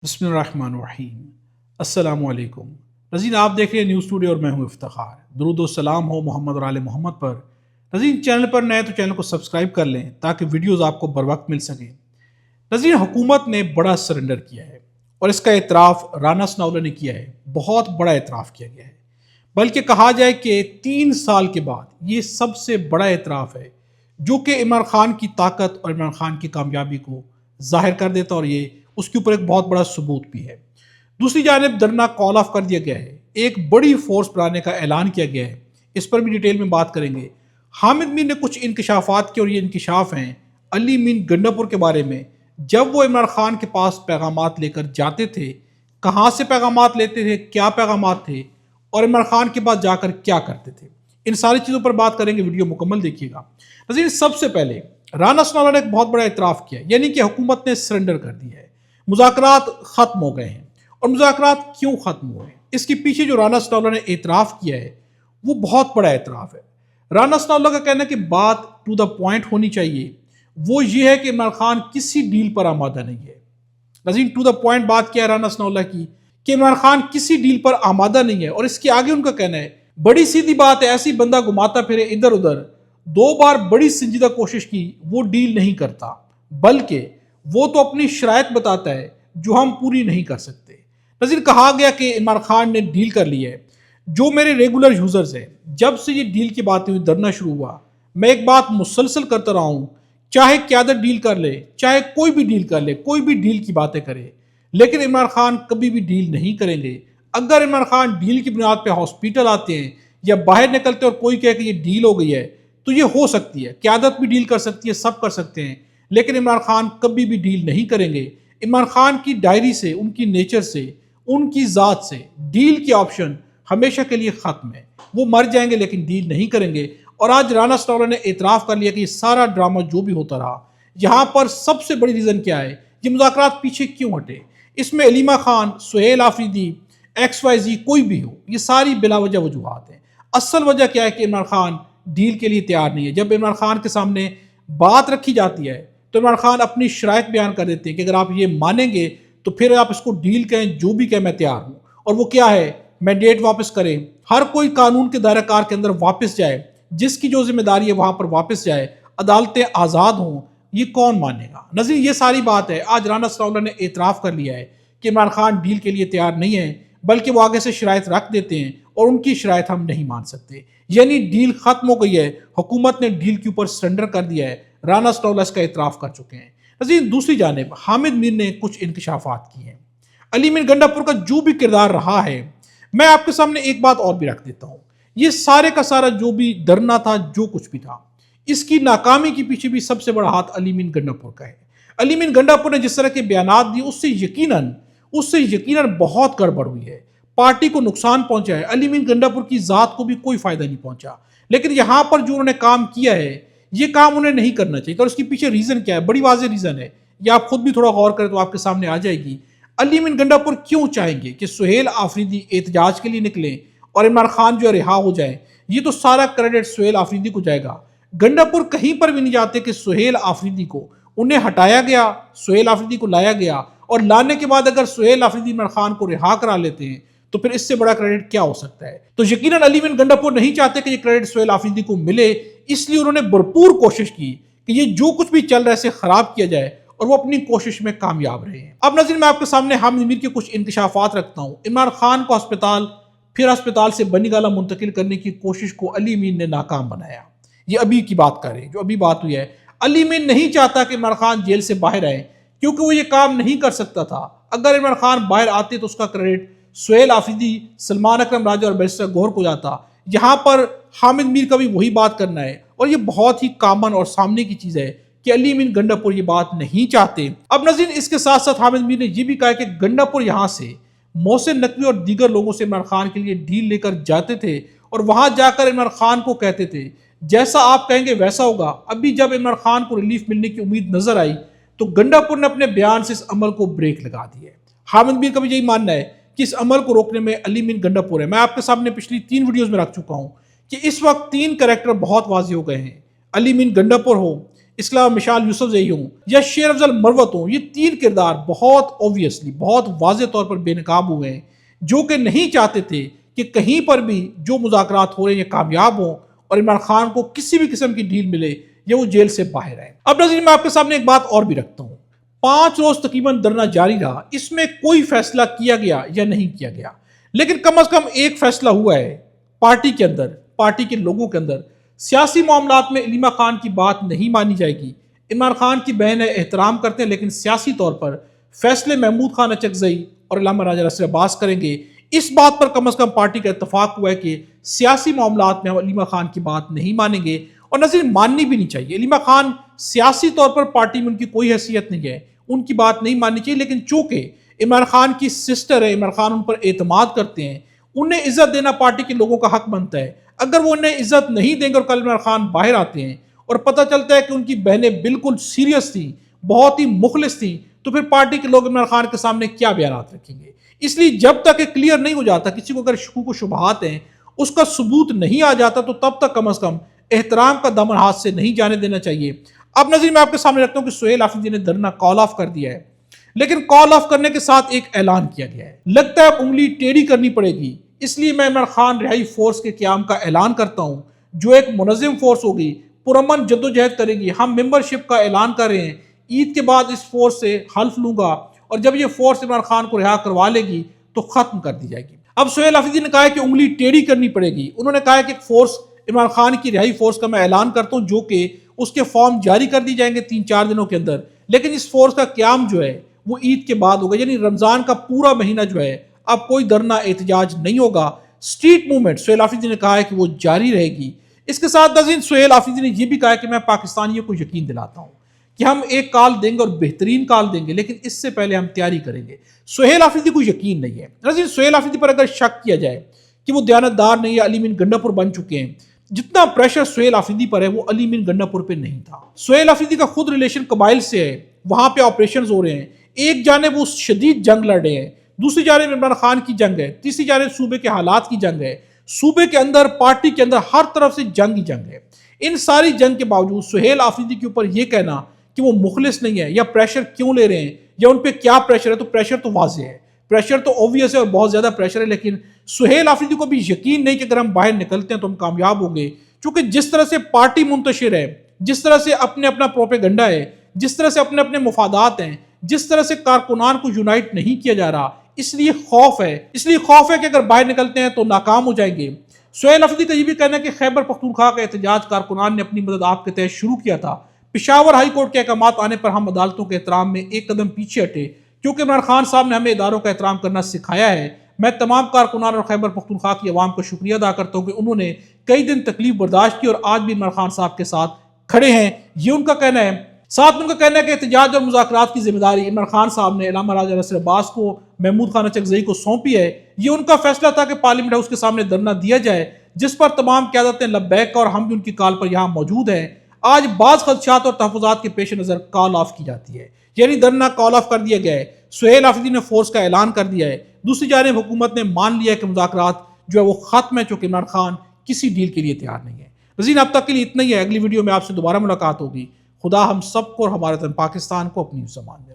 بسم اللہ الرحمن الرحیم۔ السلام علیکم ناظرین، آپ دیکھ رہے ہیں نیوز ٹوڈے اور میں ہوں افتخار۔ درود و سلام ہو محمد اور آل محمد پر۔ ناظرین، چینل پر نئے تو چینل کو سبسکرائب کر لیں تاکہ ویڈیوز آپ کو بر وقت مل سکیں۔ ناظرین، حکومت نے بڑا سرنڈر کیا ہے اور اس کا اعتراف رانا ثناءاللہ نے کیا ہے۔ بہت بڑا اعتراف کیا گیا ہے، بلکہ کہا جائے کہ 3 سال کے بعد یہ سب سے بڑا اعتراف ہے جو کہ عمران خان کی طاقت اور عمران خان کی کامیابی کو ظاہر کر دیتا، اور یہ اس کے اوپر ایک بہت بڑا ثبوت بھی ہے۔ دوسری جانب درنا کال آف کر دیا گیا ہے، ایک بڑی فورس بنانے کا اعلان کیا گیا ہے، اس پر بھی ڈیٹیل میں بات کریں گے۔ حامد میر نے کچھ انکشافات کیے اور یہ انکشاف ہیں علی مین گنڈاپور کے بارے میں۔ جب وہ عمران خان کے پاس پیغامات لے کر جاتے تھے، کہاں سے پیغامات لیتے تھے، کیا پیغامات تھے، اور عمران خان کے پاس جا کر کیا کرتے تھے، ان ساری چیزوں پر بات کریں گے۔ ویڈیو مکمل دیکھیے گا۔ ناظرین، سب سے پہلے رانا ثناءاللہ نے ایک بہت بڑا اعتراف کیا، یعنی کہ حکومت نے سرنڈر کر دی ہے، مذاکرات ختم ہو گئے ہیں۔ اور مذاکرات کیوں ختم ہوئے ہیں، اس کے پیچھے جو رانا ثناءاللہ نے اعتراف کیا ہے وہ بہت بڑا اعتراف ہے۔ رانا ثناءاللہ کا کہنا ہے کہ بات ٹو دا پوائنٹ ہونی چاہیے، وہ یہ ہے کہ عمران خان کسی ڈیل پر آمادہ نہیں ہے۔ ناظرین، ٹو دا پوائنٹ بات کیا ہے رانا ثناءاللہ کی کہ عمران خان کسی ڈیل پر آمادہ نہیں ہے، اور اس کے آگے ان کا کہنا ہے بڑی سیدھی بات ہے، ایسی بندہ گھماتا پھرے ادھر ادھر، 2 بار بڑی سنجیدہ کوشش کی، وہ ڈیل نہیں کرتا، بلکہ وہ تو اپنی شرائط بتاتا ہے جو ہم پوری نہیں کر سکتے۔ ناظرین، کہا گیا کہ عمران خان نے ڈیل کر لی ہے۔ جو میرے ریگولر یوزرز ہیں، جب سے یہ ڈیل کی باتیں ہوئی، درنا شروع ہوا، میں ایک بات مسلسل کرتا رہا ہوں، چاہے قیادت ڈیل کر لے، چاہے کوئی بھی ڈیل کر لے، کوئی بھی ڈیل کی باتیں کرے، لیکن عمران خان کبھی بھی ڈیل نہیں کریں گے۔ اگر عمران خان ڈیل کی بنیاد پہ ہاسپٹل آتے ہیں یا باہر نکلتے اور کوئی کہے کہ یہ ڈیل ہو گئی ہے، تو یہ ہو سکتی ہے، قیادت بھی ڈیل کر سکتی ہے، سب کر سکتے ہیں، لیکن عمران خان کبھی بھی ڈیل نہیں کریں گے۔ عمران خان کی ڈائری سے، ان کی نیچر سے، ان کی ذات سے ڈیل کی آپشن ہمیشہ کے لیے ختم ہے۔ وہ مر جائیں گے لیکن ڈیل نہیں کریں گے۔ اور آج رانا ثناءاللہ نے اعتراف کر لیا کہ یہ سارا ڈرامہ جو بھی ہوتا رہا، یہاں پر سب سے بڑی ریزن کیا ہے، یہ مذاکرات پیچھے کیوں ہٹے۔ اس میں علیمہ خان، سہیل آفریدی، XYZ کوئی بھی ہو، یہ ساری بلا وجہ وجوہات ہیں۔ اصل وجہ کیا ہے کہ عمران خان ڈیل کے لیے تیار نہیں ہے۔ جب عمران خان کے سامنے بات رکھی جاتی ہے تو عمران خان اپنی شرائط بیان کر دیتے ہیں کہ اگر آپ یہ مانیں گے تو پھر آپ اس کو ڈیل کہیں، جو بھی کہیں میں تیار ہوں۔ اور وہ کیا ہے، مینڈیٹ واپس کریں، ہر کوئی قانون کے دائرہ کار کے اندر واپس جائے، جس کی جو ذمہ داری ہے وہاں پر واپس جائے، عدالتیں آزاد ہوں، یہ کون مانے گا۔ ناظرین، یہ ساری بات ہے۔ آج رانا ثناءاللہ نے اعتراف کر لیا ہے کہ عمران خان ڈیل کے لیے تیار نہیں ہے، بلکہ وہ آگے سے شرائط رکھ دیتے ہیں اور ان کی شرائط ہم نہیں مان سکتے، یعنی ڈیل ختم ہو گئی ہے، حکومت نے ڈیل کے اوپر سرنڈر کر دیا ہے۔ رانا ثناءاللہ اس کا اعتراف کر چکے ہیں۔ ناظرین، دوسری جانب حامد میر نے کچھ انکشافات کی ہیں۔ علی مین گنڈاپور کا جو بھی کردار رہا ہے، میں آپ کے سامنے ایک بات اور بھی رکھ دیتا ہوں، یہ سارے کا سارا جو بھی ڈرنا تھا، جو کچھ بھی تھا، اس کی ناکامی کے پیچھے بھی سب سے بڑا ہاتھ علی مین گنڈاپور کا ہے۔ علی مین گنڈاپور نے جس طرح کے بیانات دی، اس سے یقیناً بہت گڑبڑ ہوئی ہے، پارٹی کو نقصان پہنچا ہے، علی مین گنڈاپور کی ذات کو بھی کوئی فائدہ نہیں پہنچا۔ لیکن یہاں پر جو انہوں نے کام کیا ہے، یہ کام انہیں نہیں کرنا چاہیے، اور اس کے پیچھے ریزن کیا ہے، بڑی واضح ریزن ہے، یہ آپ خود بھی تھوڑا غور کریں تو آپ کے سامنے آ جائے گی۔ علی مین گنڈاپور کیوں چاہیں گے کہ سہیل آفریدی احتجاج کے لیے نکلیں اور عمران خان جو رہا ہو جائے؟ یہ تو سارا کریڈٹ سہیل آفریدی کو جائے گا۔ گنڈاپور کہیں پر بھی نہیں جاتے کہ سہیل آفریدی کو انہیں ہٹایا گیا، سہیل آفریدی کو لایا گیا، اور لانے کے بعد اگر سہیل آفریدی عمران خان کو رہا کرا لیتے ہیں تو پھر اس سے بڑا کریڈٹ کیا ہو سکتا ہے۔ تو یقیناً علی مین گنڈاپور نہیں چاہتے کہ یہ کریڈٹ سہیل آفریدی کو ملے، اس لیے انہوں نے بھرپور کوشش کی کہ یہ جو کچھ بھی چل رہا ہے اسے خراب کیا جائے، اور وہ اپنی کوشش میں کامیاب رہے ہیں۔ اب ناظرین، میں آپ کے سامنے حامد میر کے کچھ انکشافات رکھتا ہوں۔ عمران خان کو ہسپتال سے بنی گالہ منتقل کرنے کی کوشش کو علی میر نے ناکام بنایا۔ یہ ابھی کی بات کر رہے ہیں، جو ابھی بات ہوئی ہے۔ علی میر نہیں چاہتا کہ عمران خان جیل سے باہر آئے، کیونکہ وہ یہ کام نہیں کر سکتا تھا۔ اگر عمران خان باہر آتے تو اس کا کریڈٹ سہیل آفریدی، سلمان اکرم راجہ اور بیرسٹر گوہر کو جاتا۔ یہاں پر حامد میر کا بھی وہی بات کرنا ہے، اور یہ بہت ہی کامن اور سامنے کی چیز ہے کہ علی مین گنڈاپور یہ بات نہیں چاہتے۔ اب ناظرین، اس کے ساتھ ساتھ حامد میر نے یہ بھی کہا کہ گنڈاپور یہاں سے محسن نقوی اور دیگر لوگوں سے عمران خان کے لیے ڈیل لے کر جاتے تھے، اور وہاں جا کر عمران خان کو کہتے تھے جیسا آپ کہیں گے ویسا ہوگا۔ ابھی جب عمران خان کو ریلیف ملنے کی امید نظر آئی تو گنڈاپور نے اپنے بیان سے اس عمل کو بریک لگا دی ہے۔ حامد میر کا بھی یہی ماننا ہے کہ اس عمل کو روکنے میں علی مین گنڈاپور ہے۔ میں آپ کے سامنے پچھلی 3 ویڈیوز میں رکھ چکا ہوں کہ اس وقت 3 کریکٹر بہت واضح ہو گئے ہیں۔ علی مین گنڈاپور ہو، اسلام مشال یوسفزئی ہوں یا شیر افضل مروت ہوں، یہ تین کردار بہت اوبویسلی بہت واضح طور پر بے نقاب ہوئے ہیں، جو کہ نہیں چاہتے تھے کہ کہیں پر بھی جو مذاکرات ہو رہے ہیں یہ کامیاب ہوں اور عمران خان کو کسی بھی قسم کی ڈیل ملے یا وہ جیل سے باہر آئے۔ اب ناظرین میں آپ کے سامنے ایک بات اور بھی رکھتا ہوں، 5 روز تقریباً دھرنا جاری رہا، اس میں کوئی فیصلہ کیا گیا یا نہیں کیا گیا، لیکن کم از کم ایک فیصلہ ہوا ہے پارٹی کے اندر، پارٹی کے لوگوں کے اندر۔ سیاسی معاملات میں علیمہ خان کی بات نہیں مانی جائے گی۔ عمران خان کی بہن احترام کرتے ہیں، لیکن سیاسی طور پر فیصلے محمود خان اچکزئی اور علامہ راجہ ناصر عباس کریں گے۔ اس بات پر کم از کم پارٹی کا اتفاق ہوا ہے کہ سیاسی معاملات میں ہم علیمہ خان کی بات نہیں مانیں گے، اور ناظرین ماننی بھی نہیں چاہیے۔ علیمہ خان سیاسی طور پر پارٹی میں ان کی کوئی حیثیت نہیں ہے، ان کی بات نہیں ماننی چاہیے، لیکن چونکہ عمران خان کی سسٹر ہے، عمران خان ان پر اعتماد کرتے ہیں، انہیں عزت دینا پارٹی کے لوگوں کا حق بنتا ہے۔ اگر وہ انہیں عزت نہیں دیں گے اور کل عمران خان باہر آتے ہیں اور پتہ چلتا ہے کہ ان کی بہنیں بالکل سیریس تھیں، بہت ہی مخلص تھیں، تو پھر پارٹی کے لوگ عمران خان کے سامنے کیا بیانات رکھیں گے؟ اس لیے جب تک یہ کلیئر نہیں ہو جاتا، کسی کو اگر شکوک و شبہات ہیں، اس کا ثبوت نہیں آ جاتا، تو تب تک کم از کم احترام کا دامن ہاتھ سے نہیں جانے دینا چاہیے۔ اب ناظرین میں آپ کے سامنے رکھتا ہوں کہ سہیل آفریدی نے دھرنا کال آف کر دیا ہے، لیکن کال آف کرنے کے ساتھ ایک اعلان کیا گیا ہے، لگتا ہے اب انگلی ٹیڑھی کرنی پڑے گی، اس لیے میں عمران خان رہائی فورس کے قیام کا اعلان کرتا ہوں، جو ایک منظم فورس ہوگی، پرامن جدوجہد کرے گی۔ ہم ممبرشپ کا اعلان کر رہے ہیں، عید کے بعد اس فورس سے حلف لوں گا، اور جب یہ فورس عمران خان کو رہا کروا لے گی تو ختم کر دی جائے گی۔ اب سہیل آفریدی نے کہا ہے کہ انگلی ٹیڑھی کرنی پڑے گی، انہوں نے کہا ہے کہ ایک فورس عمران خان کی رہائی فورس کا میں اعلان کرتا ہوں، جو کہ اس کے فارم جاری کر دی جائیں گے 3-4 دنوں کے اندر، لیکن اس فورس کا قیام جو ہے وہ عید کے بعد ہوگا، یعنی رمضان کا پورا مہینہ جو ہے اب کوئی دھرنا احتجاج نہیں ہوگا۔ سٹریٹ موومنٹ سہیل آفریدی نے کہا ہے کہ وہ جاری رہے گی۔ اس کے ساتھ ناظرین سہیل آفریدی نے یہ بھی کہا ہے کہ میں پاکستانیوں کو یقین دلاتا ہوں کہ ہم ایک کال دیں گے اور بہترین کال دیں گے، لیکن اس سے پہلے ہم تیاری کریں گے۔ سہیل آفریدی کو یقین نہیں ہے۔ ناظرین سہیل آفریدی پر اگر شک کیا جائے کہ وہ دیانتدار نہیں یا علی مین گنڈا پور بن چکے ہیں، جتنا پریشر سہیل آفریدی پر ہے وہ علی مین گنڈا پور پہ نہیں تھا۔ سہیل آفریدی کا خود ریلیشن قبائل سے ہے، وہاں پہ آپریشنز ہو رہے ہیں، ایک جانب وہ شدید جنگ لڑ رہے ہیں، دوسری جانب عمران خان کی جنگ ہے، تیسری جانب صوبے کے حالات کی جنگ ہے، صوبے کے اندر پارٹی کے اندر ہر طرف سے جنگ ہی جنگ ہے۔ ان ساری جنگ کے باوجود سہیل آفریدی کے اوپر یہ کہنا کہ وہ مخلص نہیں ہے یا پریشر کیوں لے رہے ہیں یا ان پہ کیا پریشر ہے، تو پریشر تو واضح ہے، پریشر تو اوبویس ہے اور بہت زیادہ پریشر ہے، لیکن سہیل آفریدی کو بھی یقین نہیں کہ اگر ہم باہر نکلتے ہیں تو ہم کامیاب ہوں گے، کیونکہ جس طرح سے پارٹی منتشر ہے، جس طرح سے اپنا پروپیگنڈا ہے، جس طرح سے اپنے مفادات ہیں، جس طرح سے کارکنان کو یونائٹ نہیں کیا جا رہا، اس لیے خوف ہے کہ اگر باہر نکلتے ہیں تو ناکام ہو جائیں گے۔ سہیل آفریدی کا یہ بھی کہنا ہے کہ خیبر پختونخوا کا احتجاج کارکنان نے اپنی مدد آپ کے تحت شروع کیا تھا، پشاور ہائی کورٹ کے احکامات آنے پر ہم عدالتوں کے احترام میں ایک قدم پیچھے ہٹے، کیونکہ عمران خان صاحب نے ہمیں اداروں کا احترام کرنا سکھایا ہے۔ میں تمام کارکنان اور خیبر پختونخوا کی عوام کا شکریہ ادا کرتا ہوں کہ انہوں نے کئی دن تکلیف برداشت کی اور آج بھی عمران خان صاحب کے ساتھ کھڑے ہیں، یہ ان کا کہنا ہے۔ ساتھ میں ان کا کہنا ہے کہ احتجاج اور مذاکرات کی ذمہ داری عمران خان صاحب نے علامہ راجہ ناصر عباس کو، محمود خان اچکزئی کو سونپی ہے۔ یہ ان کا فیصلہ تھا کہ پارلیمنٹ ہاؤس کے سامنے دھرنا دیا جائے، جس پر تمام قیادتیں لبیک اور ہم بھی ان کی کال پر یہاں موجود ہیں۔ آج بعض خدشات اور تحفظات کے پیش نظر کال آف کی جاتی ہے، یعنی دھرنا کال آف کر دیا گیا ہے۔ سہیل آفریدی نے فورس کا اعلان کر دیا ہے، دوسری جانب حکومت نے مان لیا ہے کہ مذاکرات جو ہے وہ ختم ہے، چونکہ عمران خان کسی ڈیل کے لیے تیار نہیں ہے۔ ناظرین اب تک کے لیے اتنا ہی ہے، اگلی ویڈیو میں آپ سے دوبارہ ملاقات ہوگی۔ خدا ہم سب کو اور ہمارے وطن پاکستان کو اپنی زمان میں